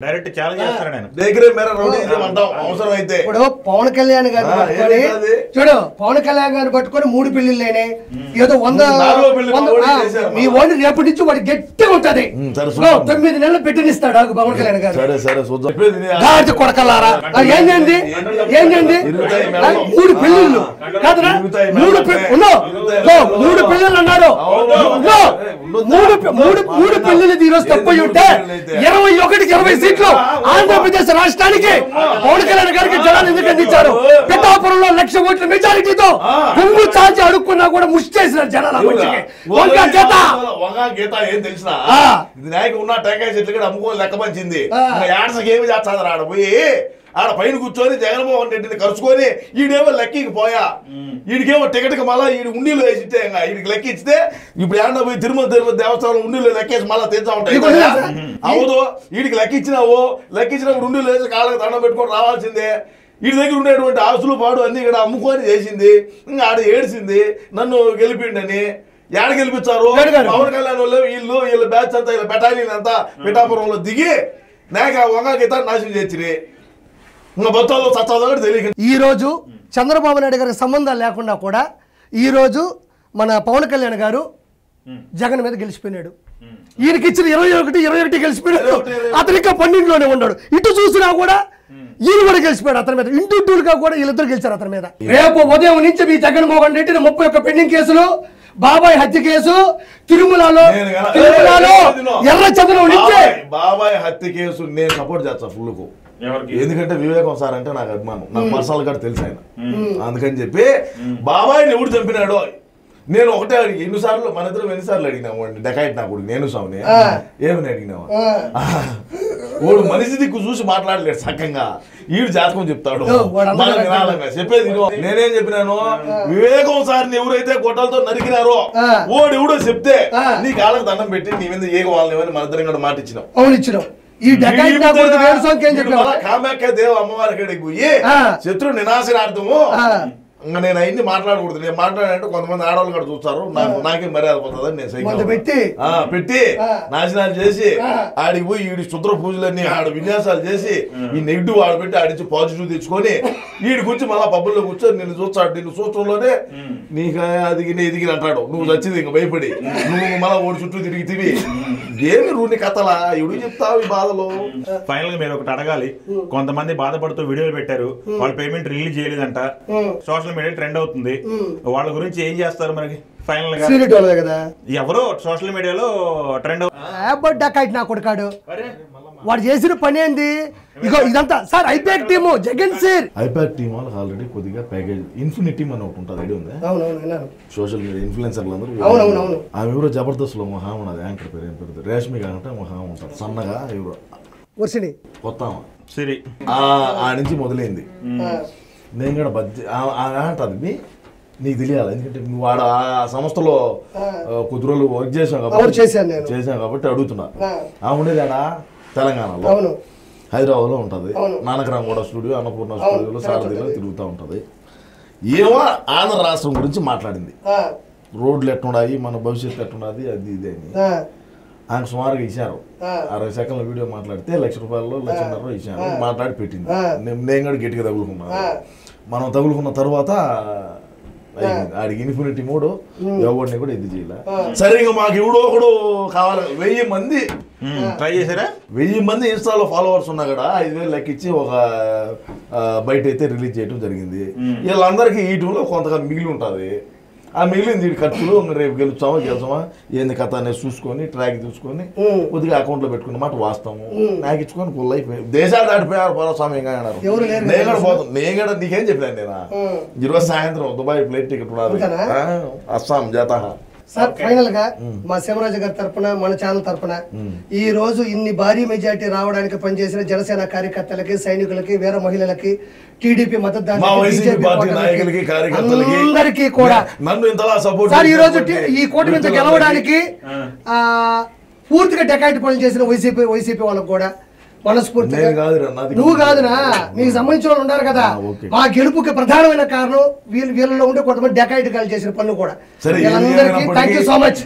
Direct challenge చేస్తాను నేను దగ్గరే మేర రౌడీజం అంటాం అవసరం అయితే. ఇప్పుడు పవన్ కళ్యాణ్ గారిని పట్టుకొని చూడు, పవన్ కళ్యాణ్ గారిని పట్టుకొని 3 పెళ్లిళ్ళైనా ఏదో 100 మీ ఓడి రేపటి నుంచి వాడు గట్టిగా ఉంటది. 9 నెలలు పెట్టినిస్తాడు పవన్ కళ్యాణ్ గారు. కొడకలారా ఏంటండి 3 పెళ్లిళ్ళు కాదురా, 3 పెళ్లిళ్ళు అన్నారు. 3 పెళ్లిళ్ళు ఈరోజు తప్పయి ఉంటే 21కి 20 సీట్లు ఆంధ్రప్రదేశ్ రాష్ట్రానికి పవన్ కళ్యాణ్ గారికి జనాలు ఎందుకు అందించారు? పిఠాపురంలో 1,00,000 ఓట్ల మెజారిటీతో గుంగు చాచి అడుక్కున్నా కూడా ముష్టి చేసినారు జనాలు. ఏం తెలిసిన నాయకు ఉన్న టెంకాయ చెట్లు కూడా అమ్ముకోని లెక్క పంచింది. యాడ్సకి ఏమి చేస్తాడు ఆడ పోయి ఆడ పైన కూర్చొని జగన్మోహన్ రెడ్డిని కలుసుకొని ఈడేమో లెక్కికి పోయా, వీడికేమో టికెట్కి మళ్ళీ వీడి ఉండిలో వేసిస్తే వీడికి లెక్కిస్తే ఇప్పుడు ఏమన్నా పోయి తిరుమల దేవస్థానం ఉండిలో లెక్కేసి మళ్ళీ తెచ్చా ఉంటాయి. అవును, వీడికి లెక్కించినప్పుడు ఉండిలో వేసి కాళ్ళకి దండం పెట్టుకొని రావాల్సిందే. వీడి దగ్గర ఉండేటువంటి ఆస్తులు పాడు అన్ని ఇక్కడ అమ్ముకొని చేసింది. ఇంకా ఆడ ఏడ్చింది నన్ను గెలిపిండని. ఏడ గెలిపించారు? పవన్ కళ్యాణ్ వాళ్ళు వీళ్ళ బ్యాచ్ అంతా వీళ్ళ బెటాలియన్ అంతా పిఠాపురంలో దిగి నాక వంగ గీత నాశనం చేసిరి. ఈ రోజు చంద్రబాబు నాయుడు గారికి సంబంధాలు లేకుండా కూడా ఈ రోజు మన పవన్ కళ్యాణ్ గారు జగన్ మీద గెలిచిపోయినాడు. ఈయనకి ఇచ్చిన 21 గెలిచిపోయినాడు. అతను ఇంకా 12లోనే ఉన్నాడు. ఇటు చూసినా కూడా ఈయన కూడా గెలిచిపోయాడు అతని మీద. ఇంటిగా కూడా వీళ్ళిద్దరు గెలిచారు అతని మీద. రేపు ఉదయం నుంచి మీ జగన్మోహన్ రెడ్డిని 31 పెండింగ్ కేసులు, బాబాయ్ హత్య కేసు, తిరుమలలో ఎర్రచంద్రం నుంచి బాబాయ్ హత్య కేసు నేను సపోర్ట్ చేస్తా ఫుల్కు. ఎందుకంటే వివేకం సార్ అంటే నాకు అభిమానం, నాకు పర్సనల్ గా తెలుసు ఆయన. అందుకని చెప్పి బాబాయ్ని ఎవడు చంపినాడో నేను ఒకటే అడిగి ఎన్నిసార్లు మన ఇద్దరు ఎన్నిసార్లు అడిగినాము అండి డెకాయిట్ నా కొడుకు నేను స్వామిని ఏమని అడిగినావా? వాడు మనిషి దిక్కు చూసి మాట్లాడలేడు చక్కగా, ఈడు జాతకం చెప్తాడు చెప్పేది. నేనేం చెప్పినాను, వివేకం సార్ని ఎవరైతే గొడ్డలతో నరికినారో ఓడు ఎవడో చెప్తే నీ కాళ్ళకు దండం పెట్టి నీ మీద ఏగ వాళ్ళని మన ఇద్దరం కూడా మాట ఇచ్చినాం. కామాఖ్య దేవ అమ్మవారి కాడికి పోయి శత్రు నినాశనార్థము ఇంకా నేను అయింది మాట్లాడకూడదు. నేను మాట్లాడంటే కొంతమంది ఆడవాళ్ళు కూడా చూస్తారు, నాకేం మర్యాద పోతుందని నేను సైకిల్ పెట్టి నాశనాలు చేసి ఆడికి పోయి ఈడి శుద్ర పూజలన్నీ ఆడ విన్యాసాలు చేసి ఈ నెగిటివ్ ఆడబెట్టి ఆడిచి పాజిటివ్ తెచ్చుకొని వీడికి వచ్చి మళ్ళా పబ్బుల్లో కూర్చొని నిన్ను చూస్తాడు. నిన్ను చూస్తుంలోనే నీకు ఎదిగి అంటాడు, నువ్వు వచ్చింది ఇంక భయపడి నువ్వు మళ్ళా ఓడి చుట్టూ తిరిగి ఏమి రూని కథలా ఇవి చెప్తావు ఈ బాధలు. ఫైనల్ గా మీరు ఒకటి అడగాలి, కొంతమంది బాధపడుతూ వీడియోలు పెట్టారు, వాళ్ళ పేమెంట్ రిలీజ్ చేయలేదంట, సోషల్ మీడియా ట్రెండ్ అవుతుంది, వాళ్ళ గురించి ఏం చేస్తారు మరి? ఫైనల్ గా ఎవరో సోషల్ మీడియాలో ట్రెండ్ నా కొడుకాడు వాడు చేసిన పని ఏంది? ఇగో ఇదంతా sir IPAC team Jagan sir IPAC team వాళ్ళకి ఆల్రెడీ కొద్దిగా ప్యాకేజ్ ఇన్ఫినిటీ టీమ్ అని ఒకటి ఉంటుంది, ఐడియా ఉందా? సోషల్ మీడియా ఇన్ఫ్లుయెన్సర్లు అందరూ ఆమె ఎవరో జబర్దస్త్ లో మహా ఉన్నది, యాంకర్ పేరు ఏం పేరు రేష్మి అంటే మహా ఉంటుంది సన్నగా ఎవరో కొత్త సరే ఆ నుంచి మొదలైంది. నేను కూడా అంటది నీకు తెలియాలి, ఎందుకంటే నువ్వు వాడు ఆ సంస్థలో కొద్ది రోజులు వర్క్ చేసాం కాబట్టి అడుగుతున్నా. ఆ ఉండేది ఆడ తెలంగాణలో హైదరాబాద్ లో ఉంటది, నానకరాంగూడ స్టూడియో, అన్నపూర్ణ స్టూడియోలో సారథిలో తిరుగుతూ ఉంటది. ఏమో ఆంధ్ర రాష్ట్రం గురించి మాట్లాడింది, రోడ్లు ఎట్లున్నాయి, మన భవిష్యత్తు ఎట్లున్నది, అది ఇది అని. ఆయన సుమారుగా ఇచ్చారు 60 సెకండ్ల వీడియో మాట్లాడితే ₹1,00,000 1,50,000 ఇచ్చారు, మాట్లాడి పెట్టింది. నేను కూడా గట్టిగా తగులుకున్నాను. మనం తగులుకున్న తర్వాత ఆడికి ఇన్ఫినిటీ మూడు ఎవరిని కూడా ఇది చేయలే. సరిగా మాకు ఎవడో ఒకడు కావాలి. 1000 మంది ట్రై చేశారా? 1000 మంది ఇన్స్టాలో ఫాలోవర్స్ ఉన్నా కూడా 5,000 లెక్కించి ఒక బయట అయితే రిలీజ్ చేయడం జరిగింది. వీళ్ళందరికీ ఈ టూలో కొంతగా మిగిలి ఉంటుంది. ఆ మిగిలింది ఖర్చులు రేపు గెలుచామా ఏంది కథ అనేది చూసుకొని ట్రాక్ చూసుకొని కొద్దిగా అకౌంట్ లో పెట్టుకున్న మాట వాస్తాము, నాకు ఇచ్చుకొని ఫుల్ అయిపోయి దేశాలు దాటిపోయారు పరస్వామి ఇంకా అన్నారు. నేను కూడా పోతాను, నేను కూడా నీకేం చెప్పాను నేను ఈరోజు సాయంత్రం దుబాయ్ ఫ్లైట్ టికెట్ ఉన్నది, అస్సాం జాతా. సార్ ఫైనల్ గా మా శివరాజు గారి తరఫున మన ఛానల్ తరఫున ఈ రోజు ఇన్ని భారీ మెజార్టీ రావడానికి పనిచేసిన జనసేన కార్యకర్తలకి, సైనికులకి, వీర మహిళలకి, టీడీపీ మద్దతుదారులకి అందరికీ కూడా సార్ ఈ రోజు ఈ కూటమి మీద గెలవడానికి పూర్తిగా డెకాయిట్ పనులు చేసిన వైసీపీ వాళ్ళకు కూడా మనస్ఫూర్తిగా నువ్వు కాదునా మీకు సంబంధించిన వాళ్ళు ఉన్నారు కదా, మా గెలుపుకి ప్రధానమైన కారణం వీళ్ళలో ఉండే కొంతమంది డెకాయిట్ కాల్ చేసిన పనులు కూడా. వీళ్ళందరికీ థ్యాంక్ యూ సో మచ్.